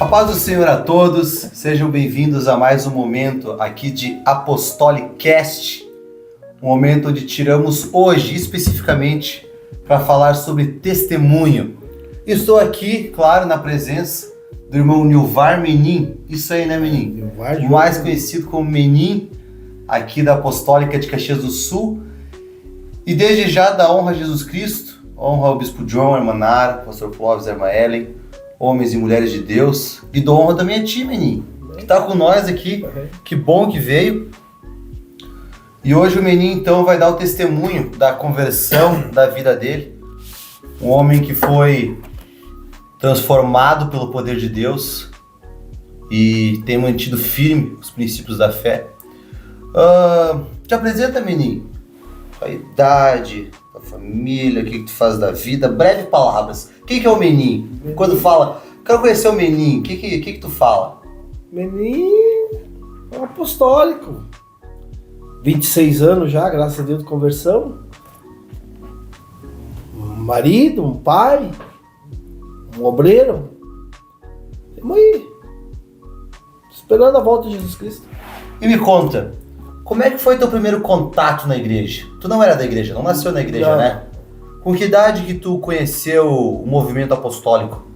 A paz do Senhor a todos, sejam bem-vindos a mais um momento aqui de Apostolicast, um momento onde tiramos hoje especificamente para falar sobre testemunho. Estou aqui, claro, na presença do irmão Nilvar Menin, isso aí, né, Menin? Nilvar, mais conhecido como Menin, aqui da Apostólica de Caxias do Sul. E desde já dá honra a Jesus Cristo, honra ao Bispo John, a irmã Nara, pastor Clóvis, a irmã Ellen, homens e mulheres de Deus, e dou honra também a ti, Menin, que está com nós aqui, que bom que veio. E hoje o Menin então vai dar o testemunho da conversão da vida dele, um homem que foi transformado pelo poder de Deus e tem mantido firme os princípios da fé. Te apresenta, Menin, a idade, a família, o que tu faz da vida, breves palavras. Quem que é o Menin? Quando fala, quero conhecer o Menin, o que tu fala? Menin é um apostólico. 26 anos já, graças a Deus, de conversão. Um marido, um pai, um obreiro. Estamos aí, esperando a volta de Jesus Cristo. E me conta, como é que foi teu primeiro contato na igreja? Tu não era da igreja, não nasceu na igreja, não, né? Com que idade que tu conheceu o movimento apostólico?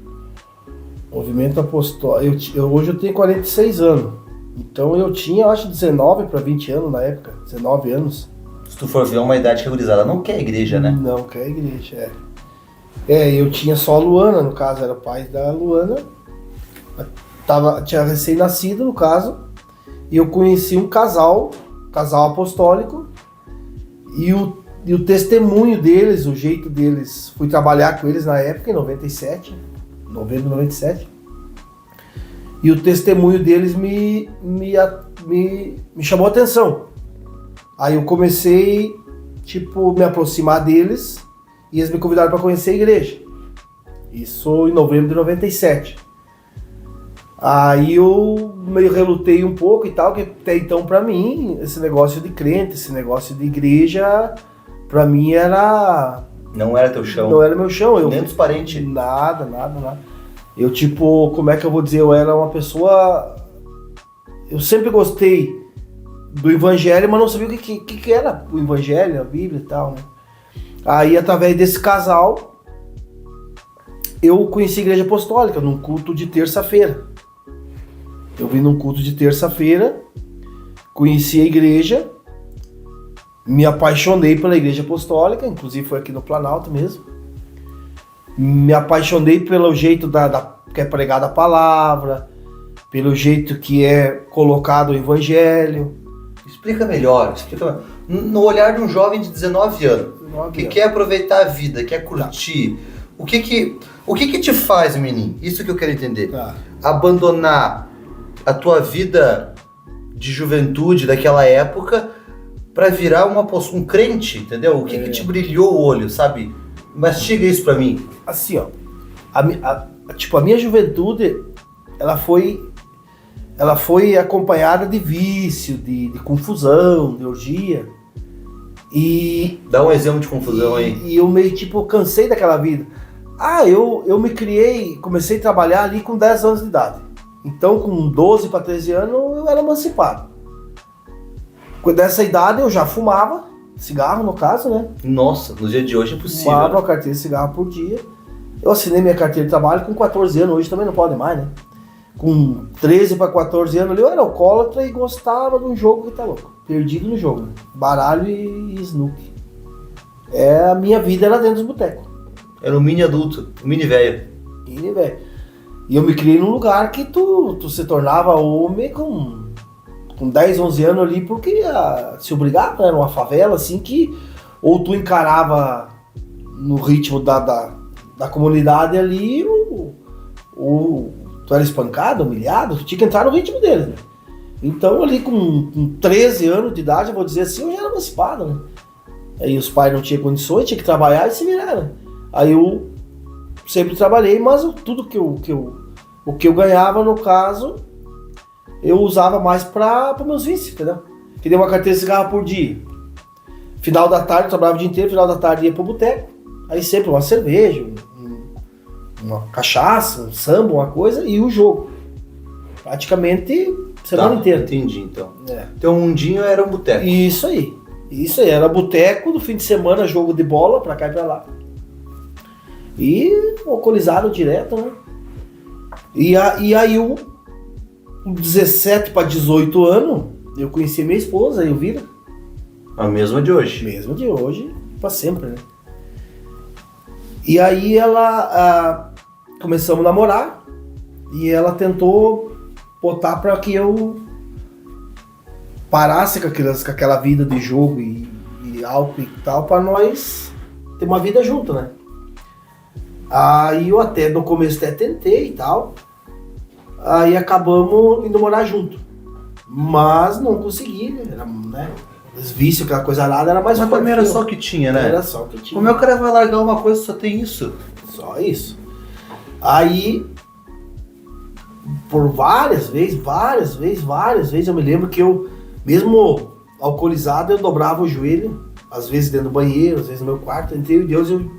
Movimento apostólico. Hoje eu tenho 46 anos. Então eu tinha, acho, 19 para 20 anos na época. 19 anos. Se tu for ver, é uma idade que a gurizada não quer igreja, né? Não quer igreja, eu tinha só a Luana, no caso, era o pai da Luana. Tinha recém-nascido, no caso. E eu conheci um casal apostólico. E o testemunho deles, o jeito deles, fui trabalhar com eles na época, em novembro de 97. E o testemunho deles me chamou a atenção. Aí eu comecei, me aproximar deles e eles me convidaram para conhecer a igreja. Isso em novembro de 97. Aí eu meio relutei um pouco e tal, que até então para mim, esse negócio de crente, esse negócio de igreja, para mim era... Não era teu chão? Não era meu chão. Nem dos parentes? Nada. Eu como é que eu vou dizer, eu era uma pessoa... Eu sempre gostei do evangelho, mas não sabia o que era o evangelho, a Bíblia e tal, né? Aí, através desse casal, eu conheci a igreja apostólica num culto de terça-feira. Eu vim num culto de terça-feira, conheci a igreja, me apaixonei pela igreja apostólica, inclusive foi aqui no Planalto mesmo. Me apaixonei pelo jeito que é pregada a palavra, pelo jeito que é colocado o evangelho. Explica melhor. No olhar de um jovem de 19 anos, que quer aproveitar a vida, quer curtir, o que te faz, Menin? Isso que eu quero entender. Abandonar a tua vida de juventude daquela época para virar um crente, entendeu? O que te brilhou o olho, sabe? Mastiga isso pra mim. Assim, ó, a minha juventude, ela foi acompanhada de vício, de confusão, de orgia. E... Dá um exemplo de confusão aí. E eu meio, cansei daquela vida. Eu me criei, comecei a trabalhar ali com 10 anos de idade. Então, com 12 para 13 anos, eu era emancipado. Com essa idade, eu já fumava cigarro, no caso, né? Nossa, no dia de hoje é possível. Fumava uma carteira de cigarro por dia. Eu assinei minha carteira de trabalho com 14 anos, hoje também não pode mais, né? Com 13 para 14 anos ali, eu era alcoólatra e gostava de um jogo que tá louco. Perdido no jogo, né? Baralho e snooker. A minha vida era dentro dos botecos. Era um mini adulto, um mini velho. Mini velho. E eu me criei num lugar que tu se tornava homem com 10, 11 anos ali, porque se obrigava, né? Era uma favela assim que ou tu encarava no ritmo da comunidade ali, ou tu era espancado, humilhado, tu tinha que entrar no ritmo deles, né? Então ali com 13 anos de idade, eu vou dizer assim, eu já era emancipado, né? Aí os pais não tinham condições, tinha que trabalhar e se virar, né? Aí eu sempre trabalhei, mas tudo que eu ganhava, no caso, eu usava mais para meus vícios, entendeu? Queria uma carteira de cigarro por dia. Final da tarde, eu trabalhava o dia inteiro, final da tarde ia pro boteco. Aí sempre uma cerveja, uma cachaça, um samba, uma coisa, e o jogo. praticamente semana inteira. Entendi, então. É. Teu mundinho era um boteco. Isso aí, era boteco, no fim de semana jogo de bola, pra cá e pra lá. E alcoolizado direto, né? E aí, 17 para 18 anos, eu conheci minha esposa, a Elvira. A mesma de hoje. Mesmo de hoje, pra sempre, né? E aí começamos a namorar e ela tentou botar pra que eu parasse com aquela vida de jogo e álcool e tal, pra nós ter uma vida junto, né? Aí eu até, no começo até tentei e tal, aí acabamos indo morar junto, mas não consegui, era, né? Os vícios, aquela coisa nada, era mais Mas forte também era que eu. só o que tinha, né? Era só o que tinha. Como é que o cara vai largar uma coisa e só tem isso? Só isso. Aí, por várias vezes, eu me lembro que eu, mesmo alcoolizado, eu dobrava o joelho, às vezes dentro do banheiro, às vezes no meu quarto, entrei em Deus e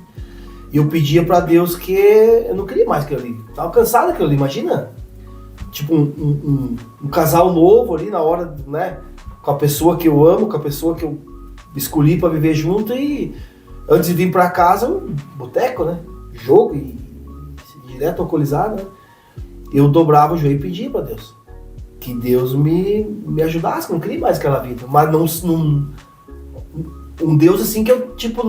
eu pedia pra Deus que eu não queria mais aquilo ali. Tava cansado daquilo ali, imagina? Tipo um casal novo ali na hora, né? Com a pessoa que eu amo, com a pessoa que eu escolhi pra viver junto e antes de vir pra casa, um boteco, né? Jogo e direto alcoolizado, né? Eu dobrava o joelho e pedia pra Deus. Que Deus me ajudasse, que eu não queria mais aquela vida. Mas não um Deus assim que eu, tipo,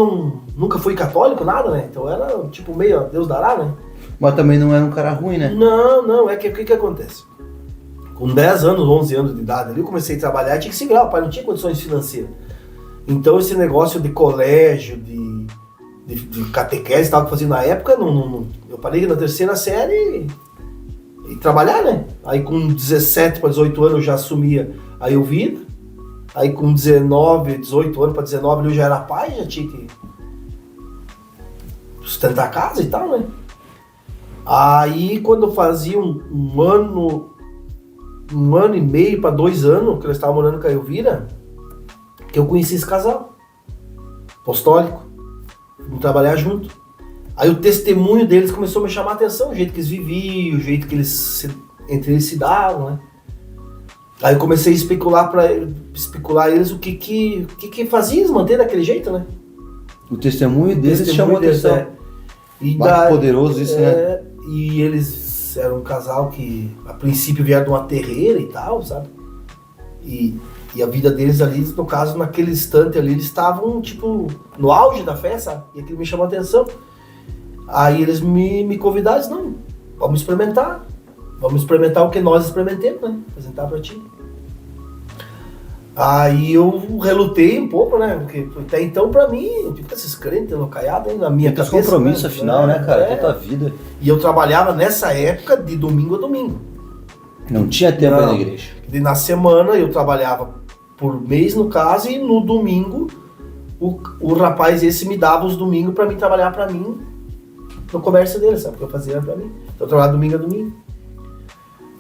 nunca fui católico, nada, né? Então era, tipo, meio Deus dará, né? Mas também não era um cara ruim, né? Não, é que o que acontece? Com 10 anos, 11 anos de idade ali, eu comecei a trabalhar e tinha que se virar, o pai não tinha condições financeiras. Então esse negócio de colégio, de catequese e tal que eu fazia na época, eu parei na terceira série e trabalhar, né? Aí com 17 para 18 anos eu já assumia a Elvira. Aí com 18 anos para 19 eu já era pai, já tinha que sustentar a casa e tal, né? Aí quando eu fazia um ano e meio para 2 anos que eu estava morando com a Elvira, que eu conheci esse casal apostólico, vamos trabalhar junto. Aí o testemunho deles começou a me chamar a atenção, o jeito que eles viviam, o jeito que entre eles se davam, né? Aí eu comecei a especular eles o que fazia eles manter daquele jeito, né? O testemunho deles chamou a atenção. É. E mais poderoso isso, né? E eles eram um casal que a princípio vieram de uma terreira e tal, sabe? E a vida deles ali, no caso, naquele instante ali, eles estavam, tipo, no auge da fé, sabe? E aquilo me chamou a atenção. Aí eles me convidaram e disseram, não, vamos experimentar o que nós experimentamos, né? Apresentar pra ti. Aí eu relutei um pouco, né? Porque até então, pra mim, fica esses crentes locaiados aí na minha cabeça. Tem compromisso, né? Afinal, né, cara? É. Toda a vida. E eu trabalhava nessa época de domingo a domingo. Não tinha tempo na igreja. E na semana eu trabalhava por mês, no caso, e no domingo o rapaz esse me dava os domingos pra mim trabalhar pra mim no comércio dele, sabe? Porque eu fazia pra mim. Então eu trabalhava domingo a domingo.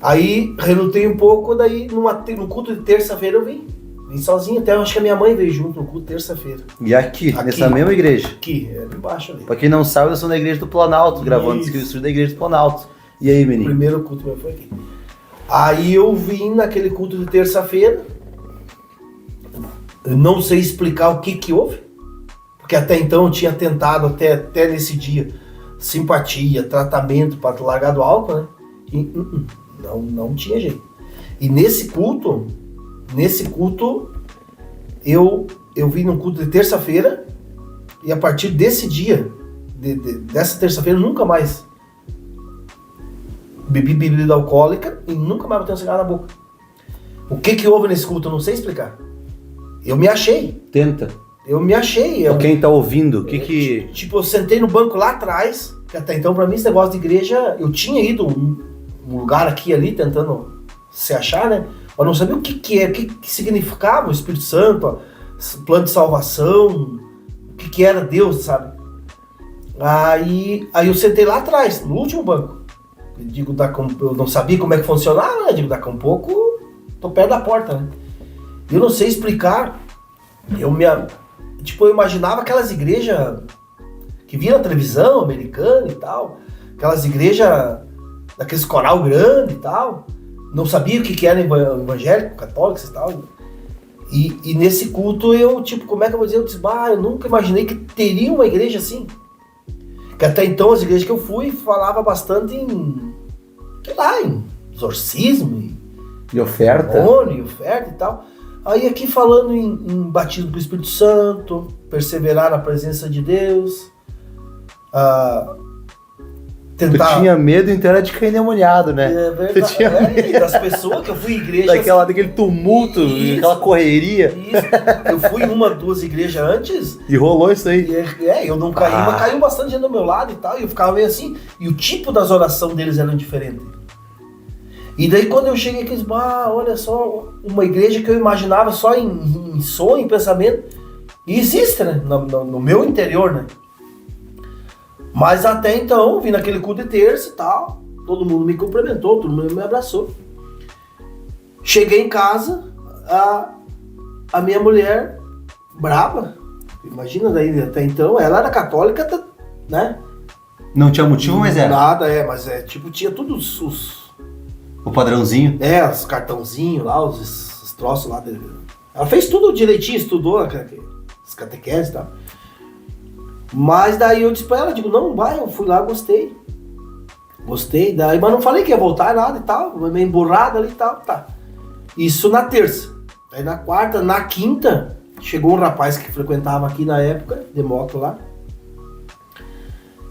Aí relutei um pouco, daí no culto de terça-feira eu vim sozinho, até acho que a minha mãe veio junto no culto de terça-feira. E aqui, nessa mesma igreja? Aqui, ali embaixo ali. Pra quem não sabe, eu sou da igreja do Planalto, gravando o da igreja do Planalto. E aí, menino? O primeiro culto meu foi aqui. Aí eu vim naquele culto de terça-feira, eu não sei explicar o que houve, porque até então eu tinha tentado, até nesse dia, simpatia, tratamento para largar do álcool, né? E não tinha jeito. E nesse culto, eu vim num culto de terça-feira, e a partir desse dia, dessa terça-feira, eu nunca mais bebi bebida alcoólica e nunca mais botei um cigarro na boca. O que houve nesse culto, eu não sei explicar. Eu me achei. Tenta. Eu me achei. Pra quem tá ouvindo, o que... Tipo, eu sentei no banco lá atrás, que até então pra mim esse negócio de igreja, eu tinha ido um lugar aqui e ali tentando se achar, né? Eu não sabia o que é, o que significava o Espírito Santo, plano de salvação, o que era Deus, sabe? Aí eu sentei lá atrás, no último banco. Eu digo, eu não sabia como é que funcionava, né? Eu digo, daqui a um pouco, tô perto da porta, né? Eu não sei explicar, eu imaginava aquelas igrejas que via na televisão americana e tal, aquelas igrejas daqueles coral grande e tal. não sabia o que era evangélico, católico e tal. E nesse culto eu, tipo, como é que eu vou dizer? Eu disse, eu nunca imaginei que teria uma igreja assim. Que até então as igrejas que eu fui falava bastante em, sei lá, em exorcismo, E oferta. demônio, oferta e tal. Aí aqui falando em batismo do Espírito Santo, perseverar na presença de Deus, tentar... Tu tinha medo, então era de cair endemoniado, né? É verdade. Tu tinha medo das pessoas que eu fui em igreja. daquele tumulto, aquela correria. Isso. Eu fui em 1, 2 igrejas antes. E rolou isso aí. Eu não caí, mas caiu bastante gente do meu lado e tal. E eu ficava meio assim. E o tipo das orações deles eram diferentes. E daí quando eu cheguei aqui, olha só, uma igreja que eu imaginava só em sonho, em pensamento. E existe, né? No meu interior, né? Mas até então, vim naquele culto de terça e tal, todo mundo me cumprimentou, todo mundo me abraçou. Cheguei em casa, a minha mulher, brava, imagina daí, até então, ela era católica, né? Não tinha motivo, mas era. Nada, mas tipo, tinha todos O padrãozinho. os cartãozinhos lá, os troços lá. Ela fez tudo direitinho, estudou as catequeses e tal. Mas daí eu disse pra ela, digo, não, eu fui lá, gostei, daí, mas não falei que ia voltar nada e tal, meio emburrado ali e tal, tá. Isso na terça. Aí na quarta, na quinta, chegou um rapaz que frequentava aqui na época, de moto lá,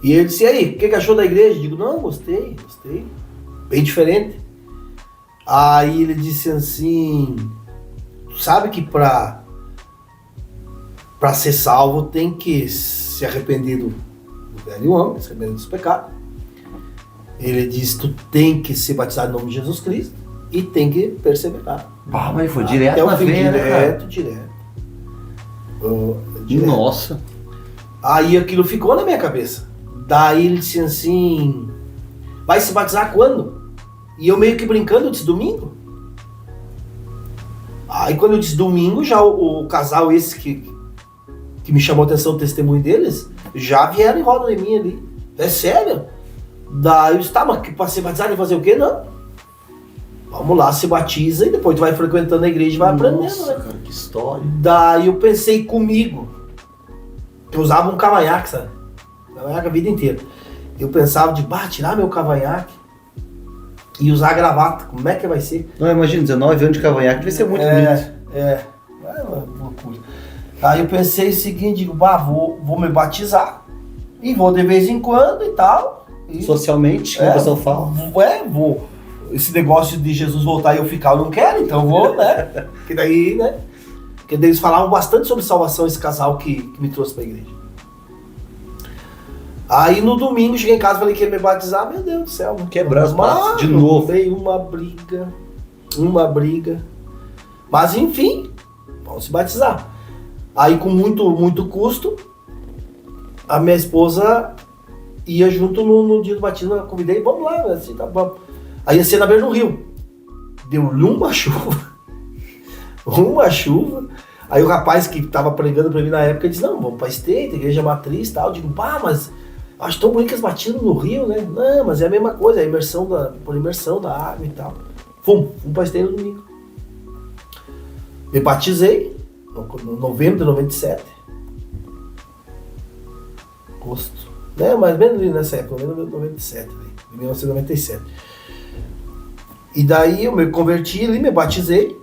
e ele disse, e aí, o que achou da igreja? Eu digo, não, gostei, bem diferente. Aí ele disse assim, sabe que pra ser salvo tem que se arrepender do velho homem, se arrepender dos pecados. Ele disse, tu tem que ser batizado em nome de Jesus Cristo e tem que perseverar. Mas foi direto até o na fim, veia, né, cara? direto. Nossa. Aí aquilo ficou na minha cabeça. Daí ele disse assim, vai se batizar quando? E eu meio que brincando, eu disse, domingo? Aí quando eu disse domingo, já o casal esse que me chamou a atenção o testemunho deles, já vieram em roda de mim ali. É sério? Daí eu disse, mas pra ser batizado e fazer o quê? Não. Vamos lá, se batiza e depois tu vai frequentando a igreja e vai aprendendo, Nossa, né? cara, que história. Daí eu pensei comigo, que eu usava um cavanhaque, sabe? Cavanhaque a vida inteira. Eu pensava de, tirar meu cavanhaque e usar a gravata, como é que vai ser? Não, imagina, 19 anos de cavanhaque vai ser muito bonito. É uma loucura. Aí eu pensei o seguinte, digo, vou me batizar e vou de vez em quando e tal. E, Socialmente, como o pessoal fala. Vou. Esse negócio de Jesus voltar e eu ficar, eu não quero, então vou, né? Que daí, né? Porque eles falavam bastante sobre salvação, esse casal que me trouxe pra igreja. Aí no domingo, cheguei em casa, falei que ia me batizar, meu Deus do céu. Quebrar os braços de novo. Veio uma briga. Mas enfim, vamos se batizar. Aí com muito custo, a minha esposa ia junto no dia do batismo, eu convidei, vamos lá, assim, tá bom. Aí ia ser na beira do rio. Deu-lhe uma chuva. Aí o rapaz que tava pregando pra mim na época disse, não, vamos pra Esteita, igreja matriz e tal. Eu digo, mas acho tão bonito que eles batiam no rio, né? Não, mas é a mesma coisa, é a imersão da água e tal. Fomos pra Esteita no domingo. Me batizei no novembro de 97. Agosto. Né? Mais ou menos nessa época, novembro de 97, em 1997. E daí eu me converti ali, me batizei.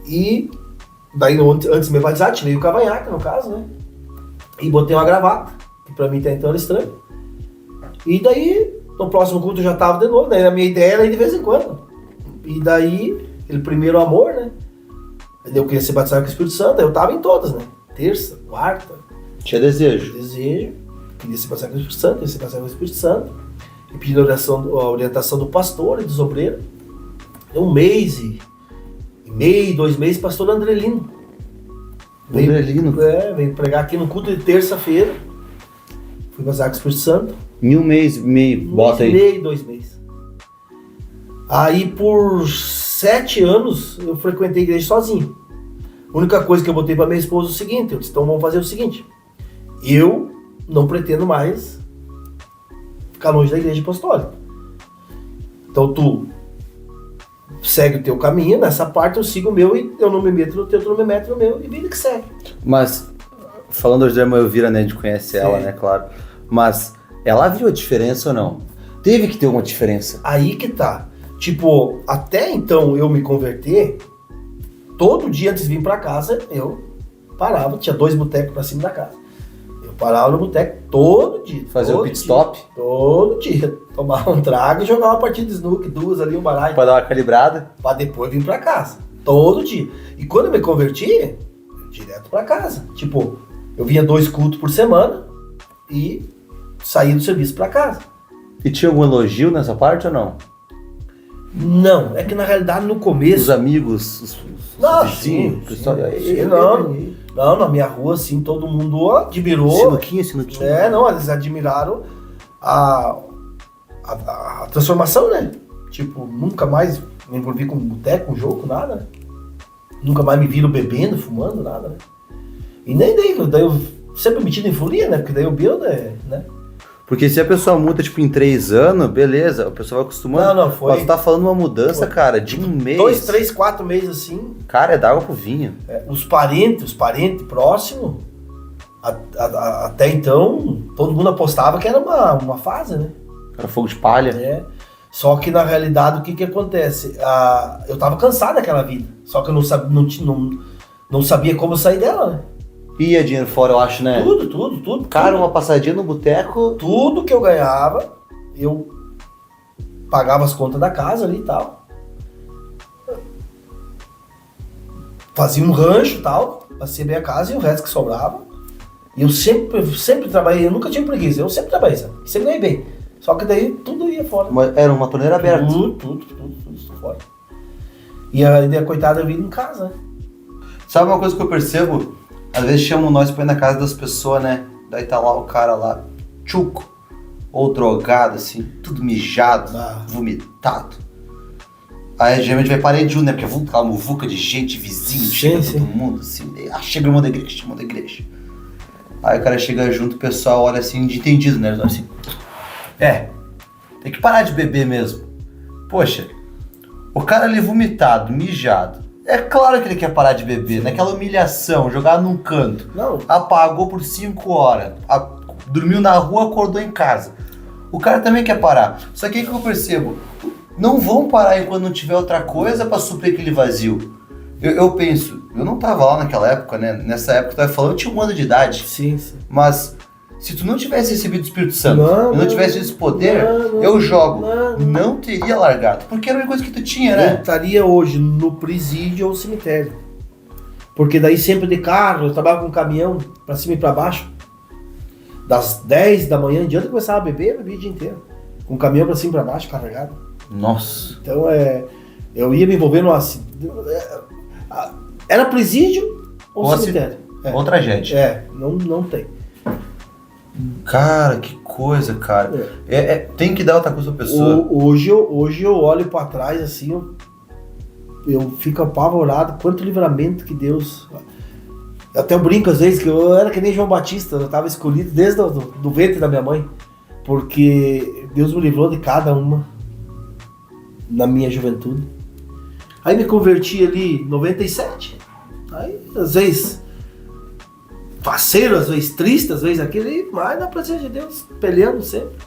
E daí antes de me batizar, tirei o cavanhaque, no caso, né? E botei uma gravata, que pra mim até então era estranho. E daí, no próximo culto eu já tava de novo, daí a minha ideia era ir de vez em quando. E daí, aquele primeiro amor, né? Aí eu queria ser batizado com o Espírito Santo, aí eu tava em todas, né? Terça, quarta. Tinha desejo. Queria ser batizado com o Espírito Santo, queria ser batizado com o Espírito Santo. E pedi a orientação do pastor e dos obreiros. Um mês e meio, 2 meses, pastor Andrelino. Veio pregar aqui no culto de terça-feira. Fui batizado com o Espírito Santo. Em 1 mês e meio, bota aí. 1 mês e meio, 2 meses. Aí por 7 anos eu frequentei a igreja sozinho. A única coisa que eu botei pra minha esposa é o seguinte, eu disse, então vamos fazer o seguinte. Eu não pretendo mais ficar longe da igreja apostólica. Então tu segue o teu caminho, nessa parte eu sigo o meu e eu não me meto no teu, tu não me meto no meu, e vida que segue. Mas, falando hoje da irmã Elvira, né, a gente conhece ela, né, claro. Mas, ela viu a diferença ou não? Teve que ter uma diferença. Aí que tá. Tipo, até então eu me converter, todo dia antes de vir pra casa, eu parava, tinha 2 botecos pra cima da casa. Eu parava no boteco todo dia. Fazer o pit stop? Todo dia. Tomava um trago e jogava uma partida de snooker, 2 ali, um baralho. Pra dar uma calibrada? Pra depois vir pra casa. Todo dia. E quando eu me converti, direto pra casa. Tipo, eu vinha 2 cultos por semana e saía do serviço pra casa. E tinha algum elogio nessa parte ou não? Não, é que na realidade no começo... Os amigos, os vizinhos, o pessoal... Não, na minha rua, assim, todo mundo admirou. Sinuquinha. É, não, eles admiraram a transformação, né? Tipo, nunca mais me envolvi com boteco, com jogo, nada, né? Nunca mais me viram bebendo, fumando, nada, né? E nem daí eu sempre metido em folia, né? Porque daí eu bebo, né? Porque se a pessoa muda, tipo, em 3 anos, beleza, a pessoa vai acostumando. Não, foi. Mas tu tá falando uma mudança, Foi. cara, de 1 mês. 2, 3, 4 meses, assim. Cara, é d'água pro vinho. Os parentes próximos, até então, todo mundo apostava que era uma fase, né? Era fogo de palha. É. Só que na realidade, o que acontece? Eu tava cansado daquela vida. Só que eu não sabia como sair dela, né? Ia dinheiro fora, eu acho, né? Tudo. Cara, uma passadinha no boteco. Tudo que eu ganhava, eu pagava as contas da casa ali e tal. Fazia um rancho e tal, passei bem a casa e o resto que sobrava. E eu sempre trabalhei, eu nunca tive preguiça, eu sempre trabalhei, sabe? Sempre ganhei bem. Só que daí tudo ia fora. Mas era uma torneira aberta. Tudo fora. E a coitada vindo em casa, né? Sabe uma coisa que eu percebo? Às vezes chamam nós pra ir na casa das pessoas, né? Daí tá lá o cara lá, tchuco, ou drogado, assim, tudo mijado, vomitado. Aí geralmente vai parar de né? Porque é aquela muvuca de gente, vizinho, chega todo mundo, assim. Daí, chega o irmão da igreja. Aí o cara chega junto, o pessoal olha assim, de entendido, né? Assim, tem que parar de beber mesmo. Poxa, o cara ali vomitado, mijado. É claro que ele quer parar de beber, naquela humilhação, jogar num canto. Não. Apagou por 5 horas, dormiu na rua, acordou em casa. O cara também quer parar. Só que aí que eu percebo, não vão parar enquanto não tiver outra coisa pra suprir aquele vazio. Eu penso, eu não tava lá naquela época, né? Nessa época que eu tava falando, eu tinha 1 ano de idade. Sim. Mas se tu não tivesse recebido o Espírito Santo, não tivesse esse poder, eu jogo. Não teria largado. Porque era uma coisa que tu tinha, né? Eu estaria hoje no presídio ou cemitério. Porque daí sempre de carro, eu trabalhava com um caminhão pra cima e pra baixo. Das 10 da manhã em diante eu começava a beber, eu bebia o dia inteiro. Com o caminhão pra cima e pra baixo, carregado. Nossa. Então eu ia me envolver numa... Era presídio ou cemitério. Ou tragédia. Não tem. Cara, que coisa, cara. Tem que dar outra coisa pra pessoa. Hoje eu olho pra trás assim, eu fico apavorado. Quanto livramento que Deus... Até eu brinco às vezes que eu era que nem João Batista, eu tava escolhido desde do ventre da minha mãe. Porque Deus me livrou de cada uma na minha juventude. Aí me converti ali em 97. Aí às vezes... parceiro, às vezes triste, às vezes aquele, mas na presença de Deus, peleando sempre.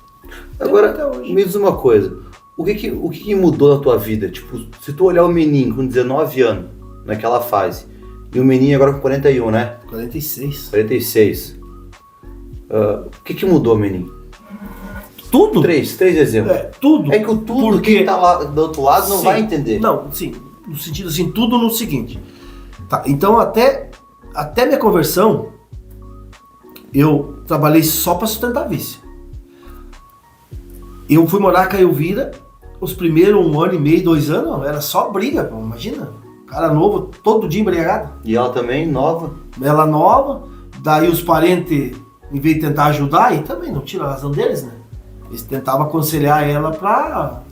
Agora, me diz uma coisa, o que mudou na tua vida? Tipo, se tu olhar o menino com 19 anos, naquela fase, e o menino agora com 41, né? 46. O que mudou, menino? Tudo? Três exemplos. Tudo. É que o tudo, porque quem tá lá do outro lado não vai entender. Não, sim, no sentido assim, tudo no seguinte. Tá, então até minha conversão, eu trabalhei só para sustentar a vício. Eu fui morar com a Elvira, os primeiros 1 ano e meio, 2 anos, era só briga, pô, imagina. Cara novo, todo dia embriagado. E ela também, nova? Ela nova, daí os parentes, em vez de tentar ajudar, e também não tira a razão deles, né? Eles tentavam aconselhar ela pra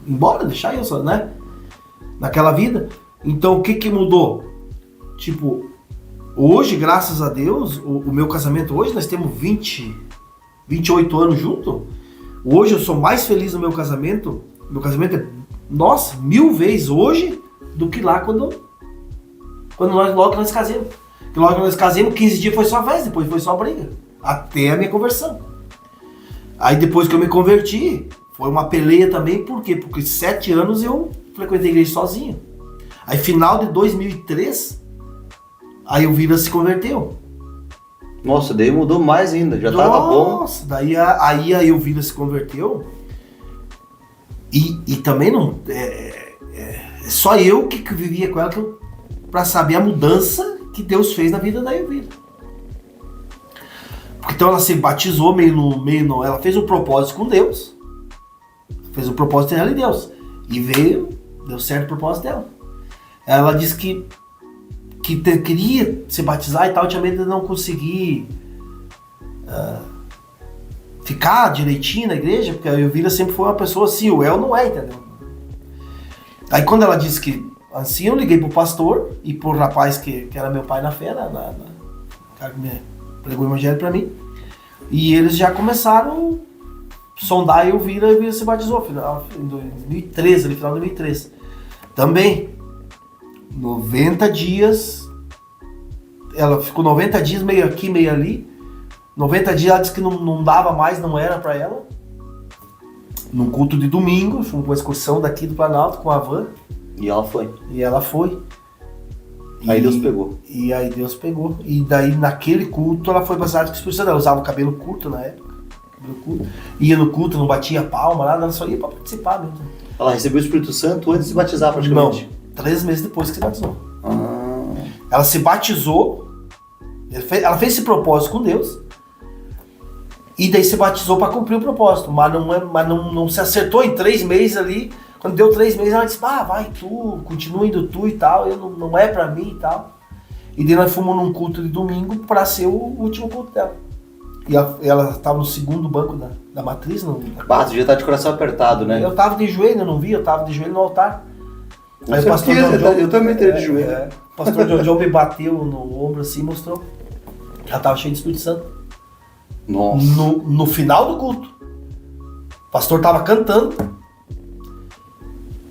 ir embora, deixar eu só, né? Naquela vida. Então o que mudou? Tipo... Hoje, graças a Deus, o meu casamento hoje, nós temos 28 anos juntos. Hoje eu sou mais feliz no meu casamento. Meu casamento é Nossa, 1000 vezes hoje do que lá quando logo que nós casamos. Que logo que nós casamos, 15 dias foi só festa, depois foi só briga. Até a minha conversão. Aí depois que eu me converti, foi uma peleia também, por quê? Porque 7 anos eu frequentei a igreja sozinho. Aí final de 2003, aí o Vila se converteu. Nossa, daí mudou mais ainda, já tava bom. Nossa, daí aí o Vila se converteu. E também não... só eu que vivia com ela pra saber a mudança que Deus fez na vida da Elvira. Porque então ela se batizou ela fez um propósito com Deus. Fez um propósito dela em Deus. E deu certo o propósito dela. Ela disse que queria se batizar e tal, tinha medo de não conseguir ficar direitinho na igreja, porque a Elvira sempre foi uma pessoa assim, o El não é, entendeu? Aí quando ela disse que assim, eu liguei pro pastor e pro rapaz que era meu pai na fé, o cara que me pregou o evangelho pra mim, e eles já começaram a sondar a Elvira se batizou em 2013, ali, final de 2013. Também, 90 dias, ela ficou 90 dias meio aqui, meio ali. 90 dias ela disse que não dava mais, não era pra ela. Num culto de domingo, foi uma excursão daqui do Planalto com a van. E ela foi. Aí Deus pegou. E aí Deus pegou. E daí naquele culto ela foi batizada com o Espírito Santo. Ela usava o cabelo curto na época. Ia no culto, não batia palma, nada, ela só ia pra participar mesmo. Ela recebeu o Espírito Santo antes de se batizar praticamente? Não, 3 meses depois que se batizou. Ela se batizou, ela fez esse propósito com Deus, e daí se batizou para cumprir o propósito, mas não se acertou em 3 meses ali. Quando deu 3 meses ela disse, vai tu, continua indo tu e tal, não é para mim e tal. E daí nós fomos num culto de domingo para ser o último culto dela. E ela estava no segundo banco da matriz. Tu já tá de coração apertado, né? Eu tava de joelho, eu não vi, eu tava de joelho no altar. Aí o pastor eu também teria de joelho. O pastor John me bateu no ombro assim e mostrou. Ela tava cheia de Espírito Santo. Nossa. No final do culto. O pastor tava cantando.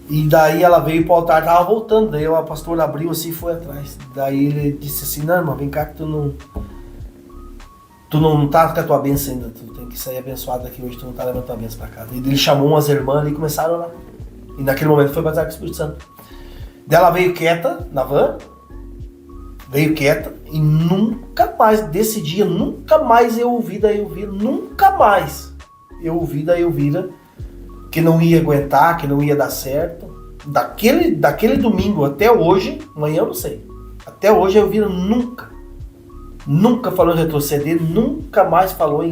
E daí ela veio pro altar, tava voltando. Daí o pastor abriu assim e foi atrás. Daí ele disse assim, não, irmão, vem cá que tu não tá com a tua bênção ainda, tu tem que sair abençoado daqui hoje, tu não tá levando a tua bênção pra casa. E ele chamou umas irmãs ali e começaram a orar. E naquele momento foi batizado com o Espírito Santo. Daí ela veio quieta na van, e nunca mais, desse dia, nunca mais eu ouvi da Elvira, nunca mais eu ouvi da Elvira que não ia aguentar, que não ia dar certo. Daquele domingo até hoje, amanhã eu não sei, até hoje a Elvira nunca falou em retroceder, nunca mais falou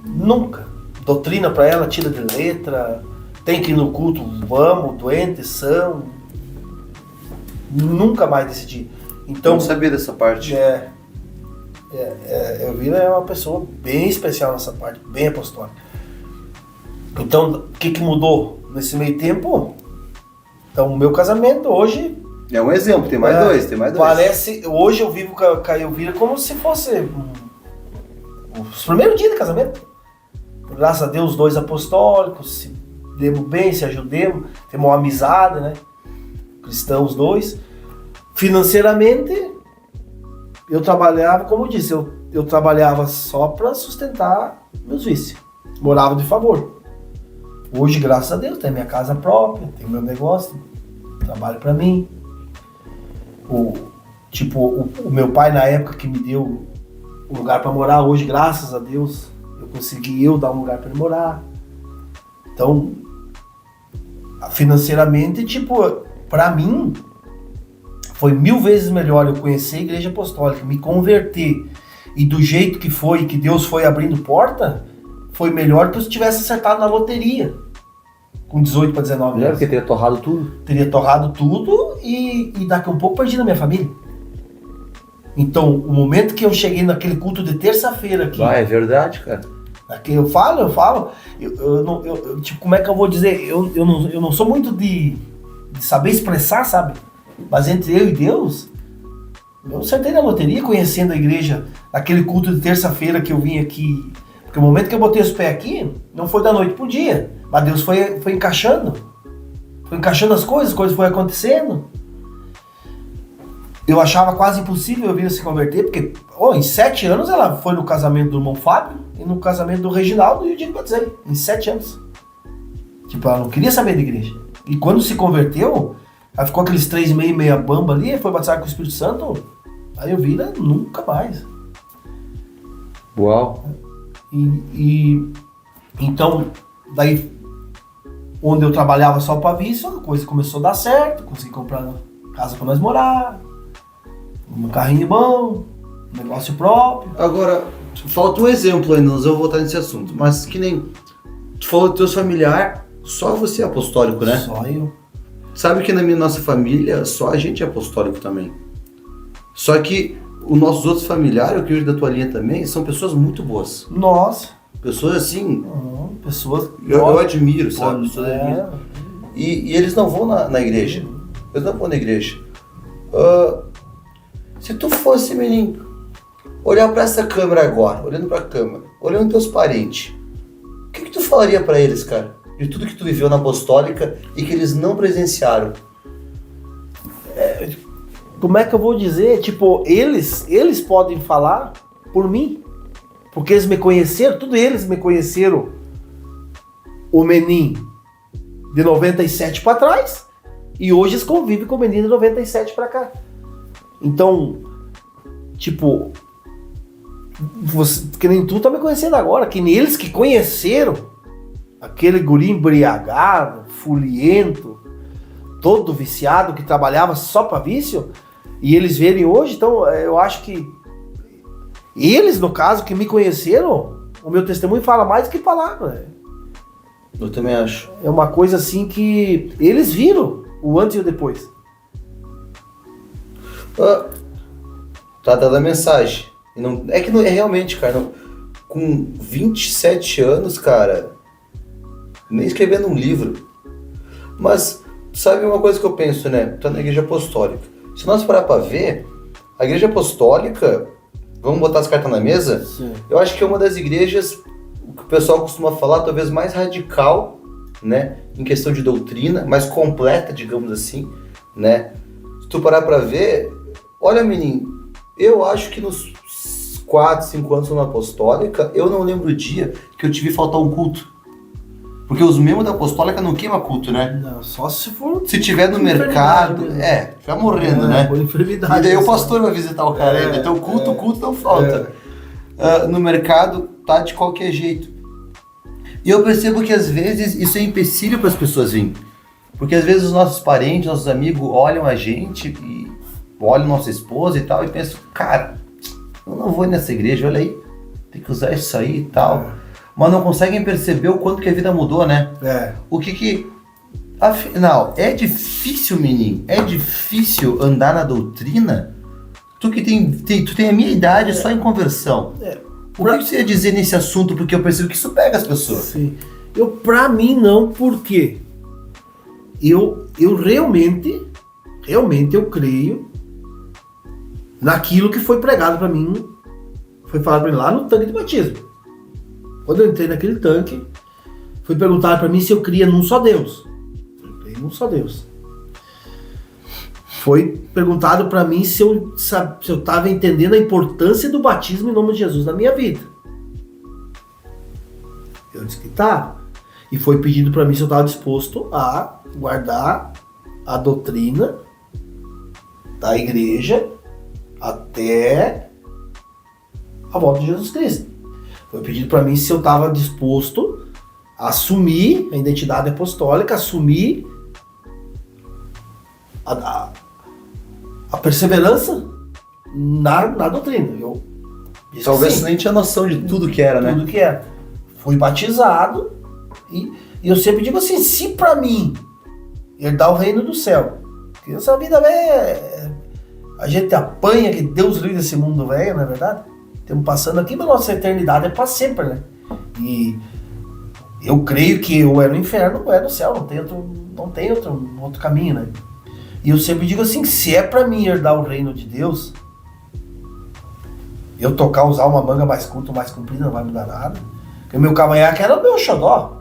nunca. Doutrina pra ela, tira de letra, tem que ir no culto, vamos, doentes são. Nunca mais decidi. Então, não sabia dessa parte. Elvira é uma pessoa bem especial nessa parte, bem apostólica. Então, o que mudou nesse meio tempo? Então, o meu casamento hoje... É um exemplo, tem mais dois. Parece, hoje eu vivo com a Elvira como se fosse os primeiros dias de casamento. Graças a Deus, 2 apostólicos, se demos bem, se ajudemos, temos uma amizade, né? Cristãos 2. Financeiramente, eu trabalhava, como eu disse, eu trabalhava só para sustentar meus vícios. Morava de favor. Hoje, graças a Deus, tenho minha casa própria, tenho meu negócio, trabalho para mim. O meu pai na época que me deu um lugar para morar, hoje graças a Deus eu consegui dar um lugar para ele morar. Então, financeiramente, para mim foi 1000 vezes melhor eu conhecer a igreja apostólica, me converter, e do jeito que foi, que Deus foi abrindo porta, foi melhor que eu tivesse acertado na loteria com 18 para 19 anos. Porque teria torrado tudo. Teria torrado tudo e daqui a um pouco perdi na minha família. Então, o momento que eu cheguei naquele culto de terça-feira aqui... é verdade, cara. Aqui eu falo, como é que eu vou dizer? Eu não sou muito de saber expressar, sabe? Mas entre eu e Deus, eu acertei na loteria conhecendo a igreja, naquele culto de terça-feira que eu vim aqui. Porque o momento que eu botei os pés aqui, não foi da noite pro dia, mas Deus foi encaixando. Foi encaixando as coisas foram acontecendo. Eu achava quase impossível eu vir se converter, porque em 7 anos ela foi no casamento do irmão Fábio e no casamento do Reginaldo e o dia que batizei, em 7 anos. Tipo, ela não queria saber da igreja. E quando se converteu, ela ficou aqueles 3 meia bamba ali, foi batizada com o Espírito Santo, aí eu vi, né, nunca mais. Uau! Então, daí, onde eu trabalhava só para vício, a coisa começou a dar certo, consegui comprar casa para nós morar, um carrinho bom, um negócio próprio. Agora, falta um exemplo ainda, nós vamos voltar nesse assunto, mas que nem, tu falou dos teus familiares, só você é apostólico, né? Só eu. Sabe que na nossa família, só a gente é apostólico também. Só que os nossos outros familiares, eu creio da tua linha também, são pessoas muito boas. Nossa. Pessoas assim... pessoas... Eu admiro, sabe? Pessoas é. admiro. E eles não vão na igreja. Eles não vão na igreja. Se tu fosse, menino, olhar pra essa câmera agora, olhando pra câmera, olhando teus parentes, o que tu falaria pra eles, cara? De tudo que tu viveu na apostólica e que eles não presenciaram. Como é que eu vou dizer? Tipo, eles podem falar por mim. Porque eles me conheceram, tudo eles me conheceram. O Menin de 97 pra trás. E hoje eles convivem com o Menin de 97 pra cá. Então, tipo, que nem tu tá me conhecendo agora, que nem eles que conheceram aquele guri embriagado, fuliento, todo viciado, que trabalhava só pra vício, e eles verem hoje, então eu acho que eles, no caso, que me conheceram, o meu testemunho fala mais do que palavra. Eu também acho. É uma coisa assim que eles viram o antes e o depois. Tá dando a mensagem. E não, é que não é realmente, cara. Não, com 27 anos, cara, nem escrevendo um livro. Mas, sabe uma coisa que eu penso, né? Tá na igreja apostólica. Se nós parar pra ver, a igreja apostólica, vamos botar as cartas na mesa? Sim. Eu acho que é uma das igrejas, o que o pessoal costuma falar, talvez mais radical, né? Em questão de doutrina, mais completa, digamos assim, né? Se tu parar pra ver, olha, menino, eu acho que nos 4, 5 anos na apostólica, eu não lembro o dia que eu tive faltar um culto. Porque os membros da apostólica não queimam culto, né? Não, só se for... Se tiver no mercado, fica morrendo, né? Por enfermidade. E daí o pastor vai visitar o cara ainda. Então culto não falta. No mercado tá de qualquer jeito. E eu percebo que às vezes isso é empecilho para as pessoas virem. Porque às vezes os nossos parentes, nossos amigos olham a gente, e olham nossa esposa e tal, e pensam, cara, eu não vou ir nessa igreja, olha aí, tem que usar isso aí e tal. Mas não conseguem perceber o quanto que a vida mudou, né? O que... Afinal, é difícil, menino, é difícil andar na doutrina? Tu que tu tem a minha idade só em conversão. O que você ia dizer nesse assunto? Porque eu percebo que isso pega as pessoas. Sim. Pra mim não, porque eu realmente eu creio naquilo que foi pregado pra mim, foi falado pra mim lá no tanque de batismo. Quando eu entrei naquele tanque, foi perguntado pra mim se eu cria num só Deus. Eu creio num só Deus. Foi perguntado pra mim se eu estava entendendo a importância do batismo em nome de Jesus na minha vida. Eu disse que estava. E foi pedido pra mim se eu estava disposto a guardar a doutrina da igreja até a volta de Jesus Cristo. Foi pedido pra mim se eu estava disposto a assumir a identidade apostólica, assumir a perseverança na doutrina. Eu disse talvez sim. você nem tinha noção de tudo que era, né? Tudo que era. Fui batizado e eu sempre digo assim, se pra mim herdar o reino do céu, porque essa vida, velho, a gente apanha, que Deus livre desse mundo velho, não é verdade? Estamos passando aqui, mas nossa eternidade é para sempre, né? E eu creio que ou é no inferno ou é no céu, não tem outro caminho, né? E eu sempre digo assim, se é para mim herdar o reino de Deus, eu usar uma manga mais curta ou mais comprida não vai mudar nada. Porque o meu cavanhaque era o meu xodó.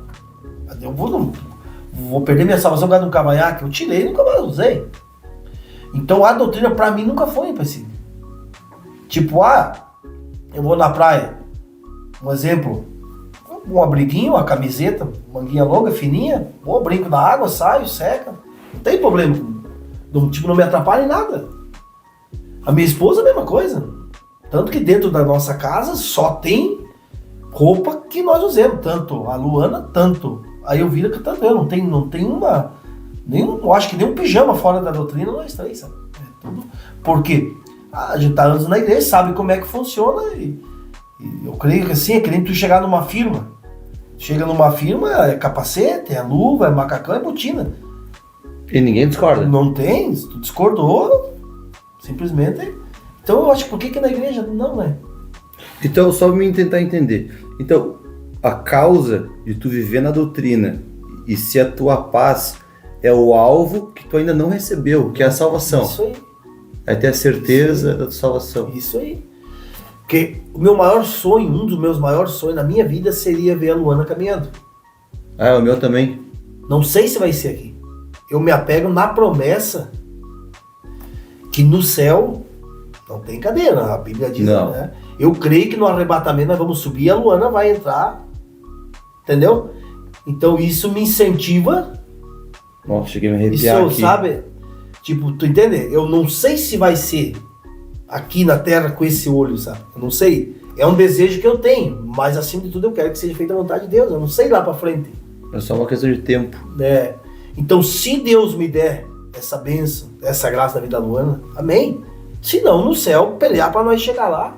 Eu vou perder minha salvação por causa de um cavanhaque? Eu tirei e nunca mais usei. Então a doutrina pra mim nunca foi empecilho. Tipo, eu vou na praia, um exemplo, um abriguinho, uma camiseta, manguinha longa, fininha, vou, brinco na água, saio, seca, não tem problema. Tipo, não me atrapalha em nada. A minha esposa é a mesma coisa. Tanto que dentro da nossa casa só tem roupa que nós usemos, tanto a Luana, tanto a Elvira que tanto eu. Não tem uma, eu acho que nem um pijama fora da doutrina nós três, sabe? É tudo. Por quê? A gente tá anos na igreja, sabe como é que funciona e eu creio que assim, é que nem tu chegar numa firma. Chega numa firma, é capacete, é luva, é macacão, é botina. E ninguém discorda. Não tem, se tu discordou, simplesmente. Então eu acho que por que na igreja não, né? Então, só me tentar entender. Então, a causa de tu viver na doutrina e se a tua paz é o alvo que tu ainda não recebeu, que é a salvação. Isso aí. É ter a certeza da tua salvação. Isso aí. Porque o meu maior sonho, um dos meus maiores sonhos na minha vida seria ver a Luana caminhando. O meu também. Não sei se vai ser aqui. Eu me apego na promessa que no céu não tem cadeira. A Bíblia diz, não. Né? Eu creio que no arrebatamento nós vamos subir e a Luana vai entrar. Entendeu? Então isso me incentiva. Nossa, cheguei a me arrepiar isso, aqui. Sabe? Tipo, tu entende? Eu não sei se vai ser aqui na terra com esse olho, sabe? Eu não sei. É um desejo que eu tenho, mas acima de tudo eu quero que seja feita a vontade de Deus. Eu não sei lá pra frente. É só uma questão de tempo. Então, se Deus me der essa bênção, essa graça da vida da Luana, amém. Se não, no céu, pelear pra nós chegar lá,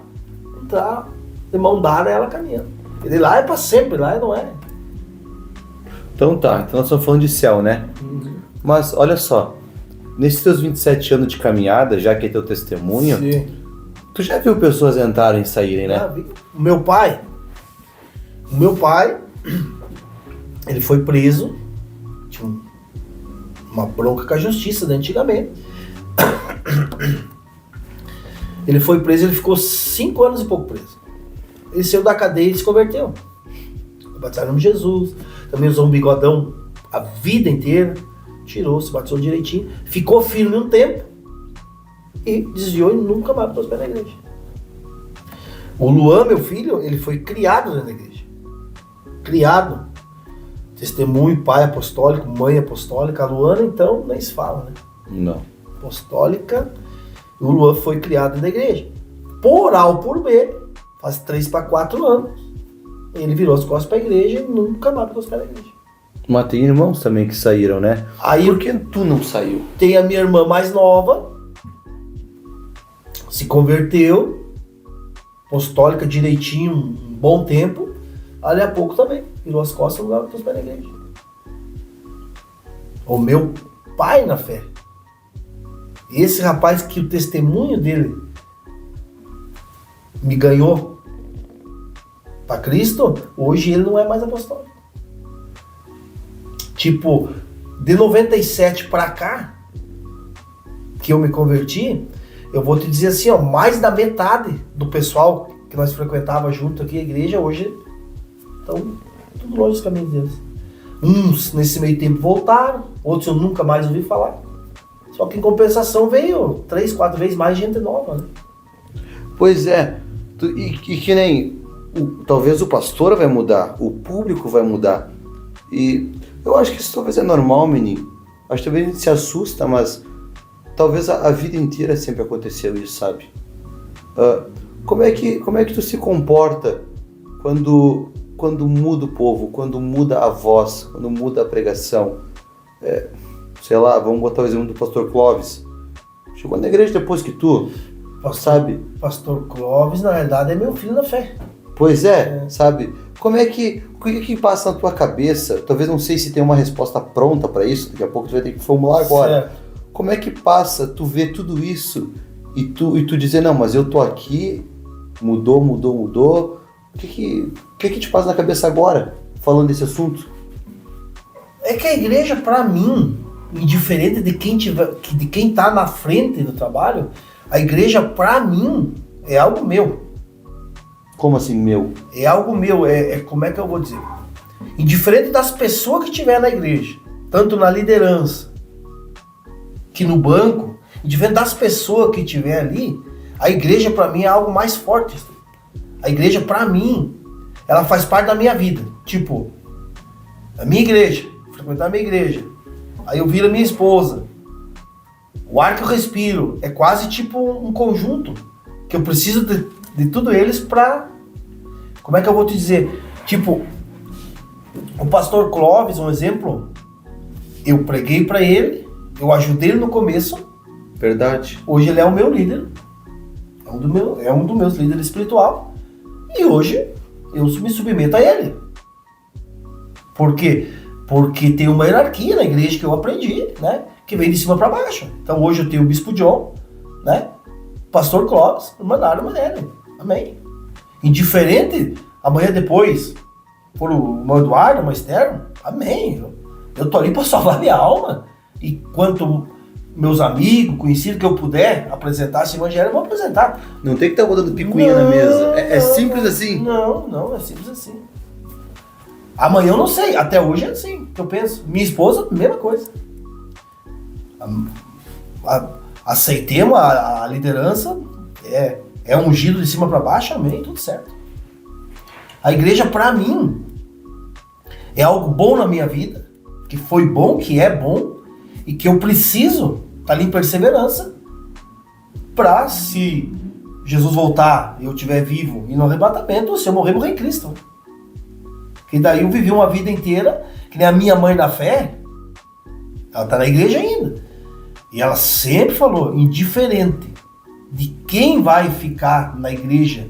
entrar de mão dada ela caminhando. Porque lá é pra sempre, lá não é. Então tá, então nós estamos falando de céu, né? Mas olha só, nesses teus 27 anos de caminhada, já que é teu testemunho, Sim. Tu já viu pessoas entrarem e saírem, né? Vi. O meu pai, ele foi preso, tinha uma bronca com a justiça, né, antigamente. Ele foi preso, ele ficou 5 anos e pouco preso. Ele saiu da cadeia e se converteu. Batizado em nome de Jesus, também usou um bigodão a vida inteira, tirou, se batizou direitinho, ficou firme um tempo e desviou e nunca mais botou os pés na igreja. O Luan, meu filho, ele foi criado dentro da igreja. Criado. Testemunho, pai apostólico, mãe apostólica. A Luana, então, nem se fala, né? Não. Apostólica. O Luan foi criado dentro da igreja. Por A ou por B, faz 3 para 4 anos, ele virou as costas para a igreja e nunca mais botou os pés na igreja. Mas tem irmãos também que saíram, né? Aí, por que tu não saiu? Tem a minha irmã mais nova, se converteu, apostólica direitinho, um bom tempo, ali a pouco também, virou as costas e não botou os pés na igreja. O meu pai na fé, esse rapaz que o testemunho dele me ganhou para Cristo, hoje ele não é mais apostólico. Tipo, de 97 para cá, que eu me converti, eu vou te dizer assim, ó, mais da metade do pessoal que nós frequentava junto aqui a igreja, hoje estão tudo longe dos caminhos deles. Uns nesse meio tempo voltaram, outros eu nunca mais ouvi falar. Só que em compensação veio 3, 4 vezes mais gente nova, né? Pois é, e que nem, talvez o pastor vai mudar, o público vai mudar. E eu acho que isso talvez é normal, menino. Acho que talvez a gente se assusta, mas talvez a vida inteira sempre aconteceu isso, sabe? Como é que tu se comporta quando muda o povo, quando muda a voz, quando muda a pregação? Sei lá, vamos botar o exemplo do pastor Clóvis. Chegou na igreja depois que tu, sabe? Pastor Clóvis, na realidade, é meu filho na fé. Pois sabe? O que passa na tua cabeça? Talvez não sei se tem uma resposta pronta para isso, daqui a pouco tu vai ter que formular agora. Certo. Como é que passa tu ver tudo isso e tu dizer, não, mas eu tô aqui, mudou. O que te passa na cabeça agora, falando desse assunto? É que a igreja, pra mim, indiferente de quem tá na frente do trabalho, a igreja, pra mim, é algo meu. Como assim, meu? É algo meu, como é que eu vou dizer? Indiferente das pessoas que estiver na igreja, tanto na liderança que no banco, diferente das pessoas que tiver ali, a igreja para mim é algo mais forte. A igreja para mim, ela faz parte da minha vida. Tipo, a minha igreja, frequentar a minha igreja. Aí eu viro a minha esposa. O ar que eu respiro é quase tipo um conjunto. Que eu preciso de tudo eles pra... Como é que eu vou te dizer? Tipo, o pastor Clóvis, um exemplo. Eu preguei pra ele. Eu ajudei ele no começo. Verdade. Hoje ele é o meu líder. É um dos meus líderes espiritual. E hoje eu me submeto a ele. Por quê? Porque tem uma hierarquia na igreja que eu aprendi, né? Que vem de cima para baixo. Então hoje eu tenho o Bispo John, né? Pastor Clóvis, irmã Ellen. Amém. Indiferente, amanhã depois, por o irmão Eduardo, irmão Esther, amém. Eu tô ali para salvar minha alma. E quanto meus amigos, conhecidos que eu puder apresentar esse evangelho, eu vou apresentar. Não tem que estar botando picuinha na mesa. É simples assim? Não, é simples assim. Amanhã eu não sei, até hoje é assim que eu penso. Minha esposa, mesma coisa. Aceitemos a liderança, é ungido de cima para baixo, amém, tudo certo. A igreja para mim é algo bom na minha vida, que foi bom, que é bom, e que eu preciso estar ali em perseverança para, se Jesus voltar e eu estiver vivo e no arrebatamento, se eu morrer em Cristo. Que daí eu vivi uma vida inteira, que nem a minha mãe da fé, ela está na igreja ainda. E ela sempre falou, indiferente de quem vai ficar na igreja,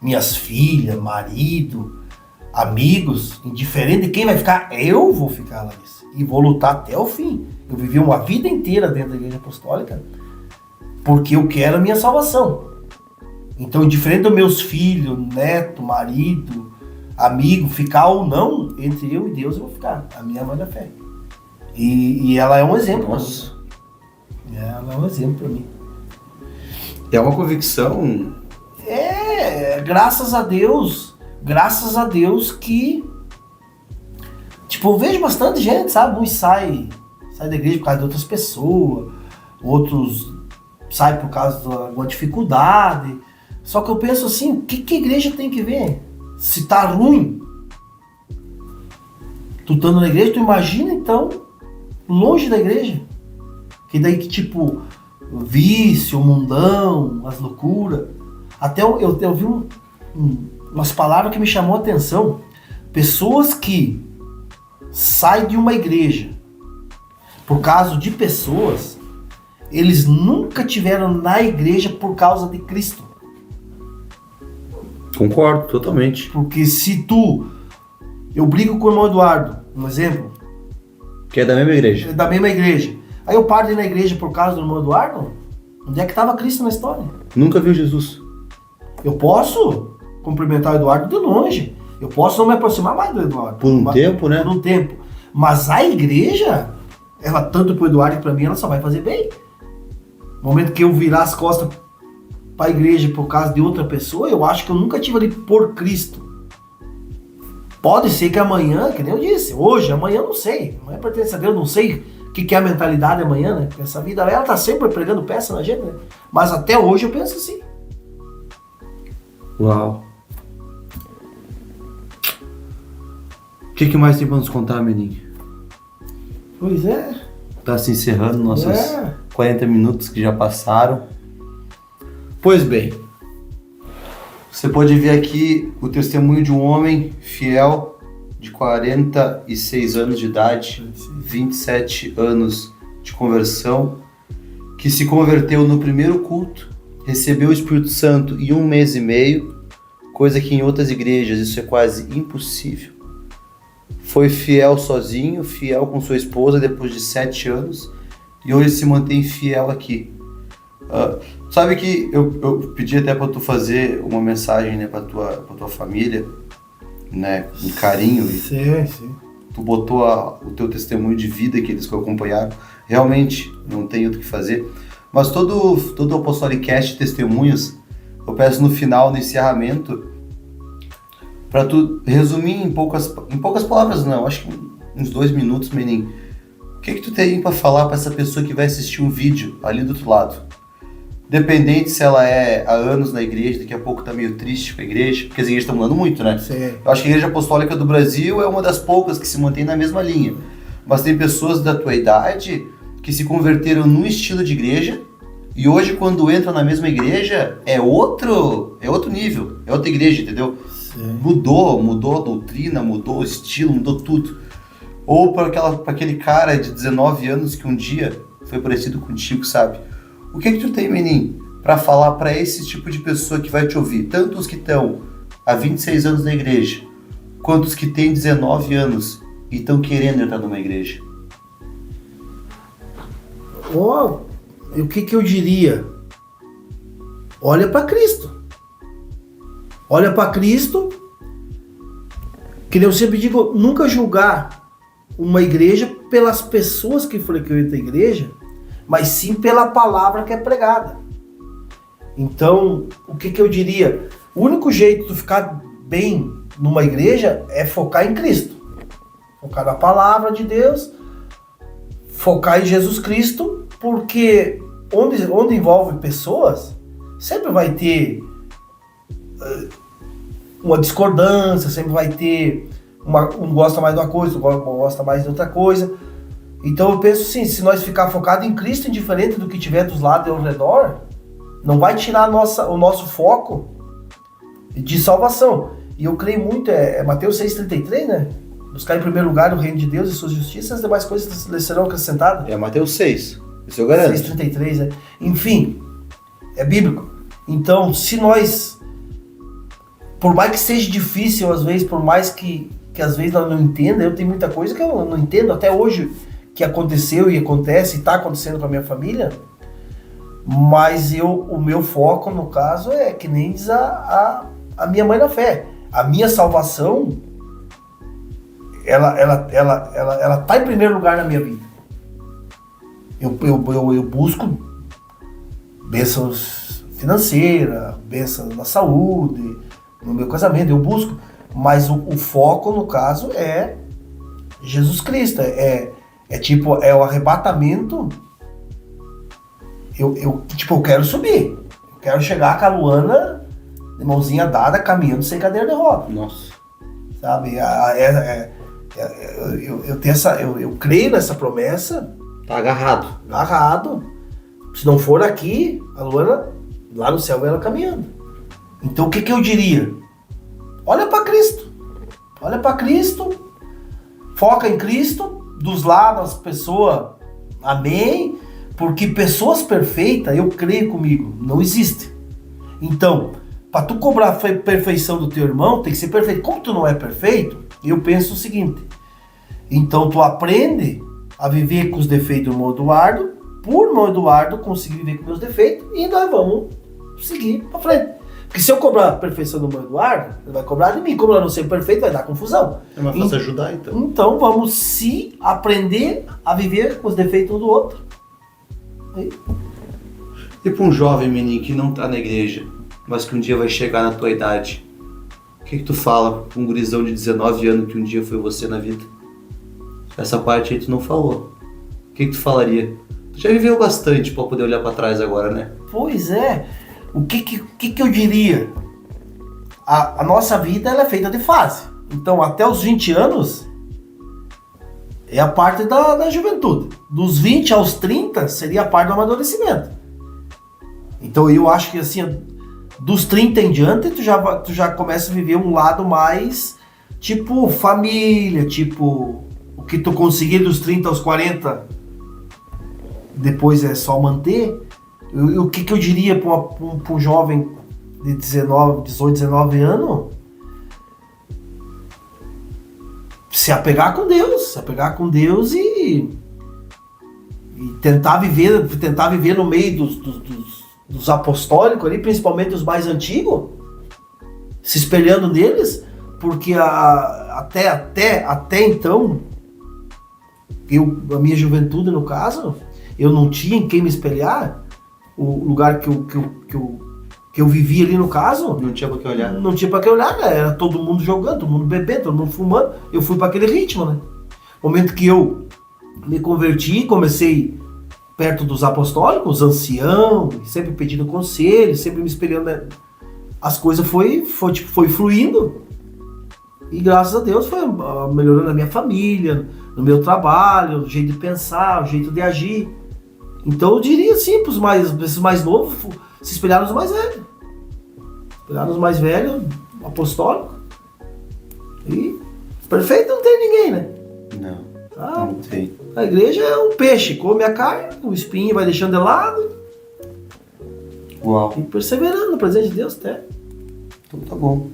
minhas filhas, marido, amigos, indiferente de quem vai ficar, eu vou ficar lá nisso. E vou lutar até o fim. Eu vivi uma vida inteira dentro da igreja apostólica, porque eu quero a minha salvação. Então, indiferente dos meus filhos, neto, marido, amigo, ficar ou não, entre eu e Deus eu vou ficar. A minha mãe da fé. E ela é um exemplo. Nossa. Ela é um exemplo pra mim. É uma convicção. Graças a Deus que, tipo, eu vejo bastante gente, sabe? Uns sai da igreja por causa de outras pessoas, outros saem por causa de alguma dificuldade. Só que eu penso assim, o que a igreja tem que ver? Se tá ruim, tu estando na igreja, tu imagina então, longe da igreja. Que daí que tipo, vício, mundão, as loucuras. Até eu vi umas palavras que me chamou a atenção. Pessoas que saem de uma igreja por causa de pessoas, eles nunca tiveram na igreja por causa de Cristo. Concordo, totalmente. Porque se eu brigo com o irmão Eduardo, um exemplo. Que é da mesma igreja. É da mesma igreja. Aí eu paro de ir na igreja por causa do irmão Eduardo? Onde é que estava Cristo na história? Nunca viu Jesus. Eu posso cumprimentar o Eduardo de longe. Eu posso não me aproximar mais do Eduardo. Por um tempo, né? Por um tempo. Mas a igreja, ela tanto pro Eduardo e pra mim, ela só vai fazer bem. No momento que eu virar as costas pra igreja por causa de outra pessoa, eu acho que eu nunca tive ali por Cristo. Pode ser que amanhã, que nem eu disse, hoje, amanhã eu não sei. Amanhã pertence a Deus, não sei o que é a mentalidade amanhã, né? Porque essa vida, ela tá sempre pregando peça na gente, né? Mas até hoje eu penso assim. Uau. O que mais tem pra nos contar, Meninho? Pois é. Tá se encerrando nossos 40 minutos que já passaram. Pois bem, você pode ver aqui o testemunho de um homem fiel de 46 anos de idade, 27 anos de conversão, que se converteu no primeiro culto, recebeu o Espírito Santo em 1 mês e meio, coisa que em outras igrejas isso é quase impossível. Foi fiel sozinho, fiel com sua esposa depois de 7 anos e hoje se mantém fiel aqui. Sabe que eu pedi até para tu fazer uma mensagem, né, para tua família, né, um carinho. Sim. Tu botou o teu testemunho de vida que eles acompanharam. Realmente, não tem outro que fazer. Mas todo o Apostolicast Testemunhos, eu peço no final, no encerramento, para tu resumir em poucas palavras, não, acho que uns 2 minutos, Menin. O que tu tem pra falar pra essa pessoa que vai assistir um vídeo ali do outro lado? Dependente se ela é há anos na igreja, daqui a pouco tá meio triste com a igreja, porque as igrejas estão mudando muito, né? Sim. Eu acho que a Igreja Apostólica do Brasil é uma das poucas que se mantém na mesma linha. Mas tem pessoas da tua idade que se converteram num estilo de igreja e hoje, quando entram na mesma igreja, é outro nível, é outra igreja, entendeu? Sim. Mudou a doutrina, mudou o estilo, mudou tudo. Ou para aquele cara de 19 anos que um dia foi parecido contigo, sabe? O que tu tem, Menin, para falar para esse tipo de pessoa que vai te ouvir? Tanto os que estão há 26 anos na igreja, quanto os que têm 19 anos e estão querendo entrar numa igreja. O que eu diria? Olha para Cristo. Olha para Cristo. Que eu sempre digo, nunca julgar uma igreja pelas pessoas que frequentam a igreja, mas sim pela palavra que é pregada. Então, o que eu diria? O único jeito de ficar bem numa igreja é focar em Cristo. Focar na palavra de Deus, focar em Jesus Cristo, porque onde envolve pessoas, sempre vai ter uma discordância, sempre vai ter um gosta mais de uma coisa, outro gosta mais de outra coisa. Então eu penso assim, se nós ficar focado em Cristo, indiferente do que tiver dos lados e ao redor, não vai tirar o nosso foco de salvação. E eu creio muito, Mateus 6,33, né? Buscar em primeiro lugar o reino de Deus e suas justiças, as demais coisas lhe serão acrescentadas. É Mateus 6, isso eu garanto. 6,33, né? Enfim, é bíblico. Então, se nós, por mais que seja difícil às vezes, por mais que às vezes nós não entenda, eu tenho muita coisa que eu não entendo até hoje, que aconteceu e acontece e está acontecendo com a minha família, mas o meu foco, no caso, é que nem diz a minha mãe na fé. A minha salvação, ela tá em primeiro lugar na minha vida. Eu busco bênçãos financeiras, bênçãos na saúde, no meu casamento, eu busco, mas o foco, no caso, é Jesus Cristo, é o arrebatamento. Eu quero subir, eu quero chegar com a Luana de mãozinha dada, caminhando sem cadeira de roda. Nossa. Sabe, eu creio nessa promessa. Tá agarrado. Agarrado. Se não for aqui, a Luana, lá no céu, ela caminhando. Então o que eu diria? Olha para Cristo. Olha para Cristo. Foca em Cristo. Dos lados, as pessoas, amém. Porque pessoas perfeitas, eu creio comigo, não existe. Então, para tu cobrar a perfeição do teu irmão, tem que ser perfeito. Como tu não é perfeito, eu penso o seguinte. Então tu aprende a viver com os defeitos do irmão Eduardo, por irmão Eduardo conseguir viver com meus defeitos, e nós vamos seguir para frente. Porque se eu cobrar a perfeição do irmão Eduardo, ele vai cobrar de mim. Como eu não ser perfeito, vai dar confusão. É mais fácil ajudar, então. Então vamos se aprender a viver com os defeitos um do outro. E para um jovem menino que não tá na igreja, mas que um dia vai chegar na tua idade, o que tu fala pra um gurizão de 19 anos que um dia foi você na vida? Essa parte aí tu não falou. O que tu falaria? Tu já viveu bastante para poder olhar para trás agora, né? Pois é. O que eu diria? A nossa vida ela é feita de fase. Então até os 20 anos é a parte da juventude. Dos 20 aos 30 seria a parte do amadurecimento. Então eu acho que assim, dos 30 em diante, tu já começa a viver um lado mais tipo família, tipo o que tu conseguir dos 30 aos 40, depois é só manter. O que eu diria para um jovem de 18, 19 anos? Se apegar com Deus e tentar viver no meio dos apostólicos ali, principalmente os mais antigos, se espelhando neles, porque até então, a minha juventude no caso, eu não tinha em quem me espelhar. O lugar que eu vivia ali no caso, não tinha pra que olhar. Não tinha pra que olhar, né? Era todo mundo jogando, todo mundo bebendo, todo mundo fumando. Eu fui pra aquele ritmo, né? momento que eu me converti, comecei perto dos apostólicos, ancião, sempre pedindo conselho, sempre me espelhando, né? As coisas foi fluindo, e graças a Deus foi melhorando a minha família, no meu trabalho, o jeito de pensar, o jeito de agir. Então eu diria assim, esses mais novos se espelharam nos mais velhos. Espelharam nos mais velhos, apostólico. E perfeito não tem ninguém, né? Não, não tem. A igreja é um peixe, come a carne, o espinho vai deixando de lado. Uau. E perseverando na presença de Deus até. Então tá bom.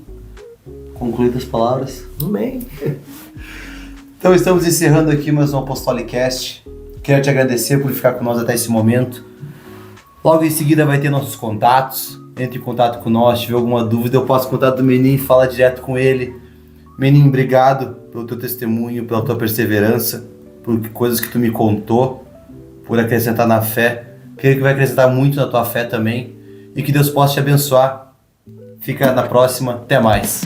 Concluídas as palavras. Amém. Então estamos encerrando aqui mais um Apostolicast. Quero te agradecer por ficar com nós até esse momento. Logo em seguida vai ter nossos contatos. Entre em contato com nós, se tiver alguma dúvida eu passo o contato do Menin e fala direto com ele. Menin, obrigado pelo teu testemunho, pela tua perseverança, por coisas que tu me contou, por acrescentar na fé. Creio que vai acrescentar muito na tua fé também. E que Deus possa te abençoar. Fica na próxima. Até mais.